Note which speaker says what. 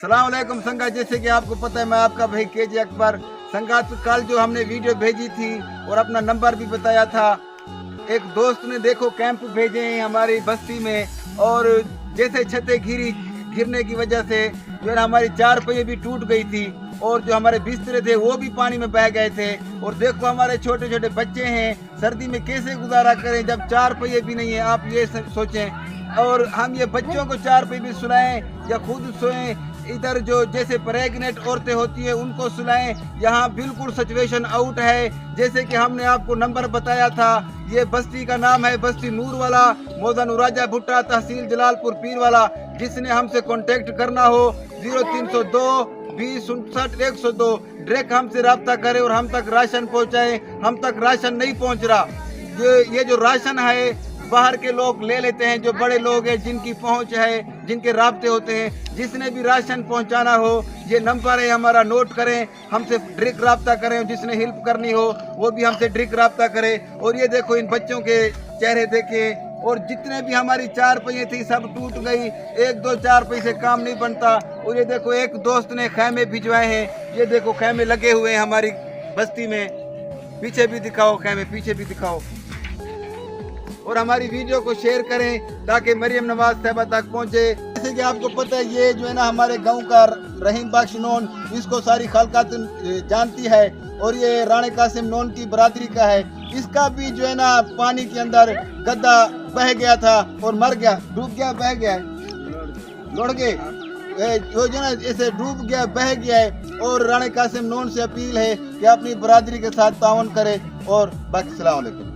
Speaker 1: सलामुअलैकुम संगा, जैसे कि आपको पता है मैं आपका भाई केजे अकबर। संगा तो कल जो हमने वीडियो भेजी थी और अपना नंबर भी बताया था, एक दोस्त ने देखो कैंप भेजे हैं हमारी बस्ती में, और जैसे छतें गिरने की वजह से जो है ना हमारी चार पहिए भी टूट गई थी और जो हमारे बिस्तरे थे वो भी पानी में बह गए थे। और देखो हमारे छोटे छोटे बच्चे हैं, सर्दी में कैसे गुजारा करें जब चार पहिए भी नहीं है, आप ये सोचें। और हम ये बच्चों को चार पहिए भी सुलाएं या खुद सोएं, इधर जो जैसे प्रेग्नेंट औरतें होती है उनको सुलाएं। यहाँ बिल्कुल सिचुएशन आउट है। जैसे कि हमने आपको नंबर बताया था, ये बस्ती का नाम है बस्ती नूर वाला, मौजा नूराजा भुट्टा, तहसील जलालपुर पीर वाला। जिसने हमसे कांटेक्ट करना हो 0302 20 59 102 डायरेक्ट हमसे रब्ता करे और हम तक राशन पहुँचाए। हम तक राशन नहीं पहुँच रहा। ये जो राशन है बाहर के लोग ले लेते हैं, जो बड़े लोग हैं जिनकी पहुंच है, जिनके राब्ते होते हैं। जिसने भी राशन पहुंचाना हो ये नंबर है हमारा, नोट करें, हमसे डायरेक्ट राब्ता करें। जिसने हेल्प करनी हो वो भी हमसे डायरेक्ट राब्ता करे। और ये देखो इन बच्चों के चेहरे देखें, और जितने भी हमारी चार पहिए थी सब टूट गई। एक दो चार पहिए से काम नहीं बनता। और ये देखो एक दोस्त ने खैमे भिजवाए हैं, ये देखो खैमे लगे हुए हैं हमारी बस्ती में। पीछे भी दिखाओ खैमे, पीछे भी दिखाओ। और हमारी वीडियो को शेयर करें ताकि मरियम नवाज साहबा तक पहुंचे। जैसे कि आपको पता है ये जो है ना हमारे गांव का रहीम बख्श नोन, इसको सारी खलकात जानती है, और ये राणे कासिम नोन की बरादरी का है। इसका भी जो है ना पानी के अंदर गद्दा बह गया था और मर गया, डूब गया, बह गया है, लुढ़ गए, जो है ना ऐसे डूब गया, बह गया है। और राणे कासिम नोन से अपील है कि अपनी बरादरी के साथ ताउन करे। और बाकी सलाम अलैकुम।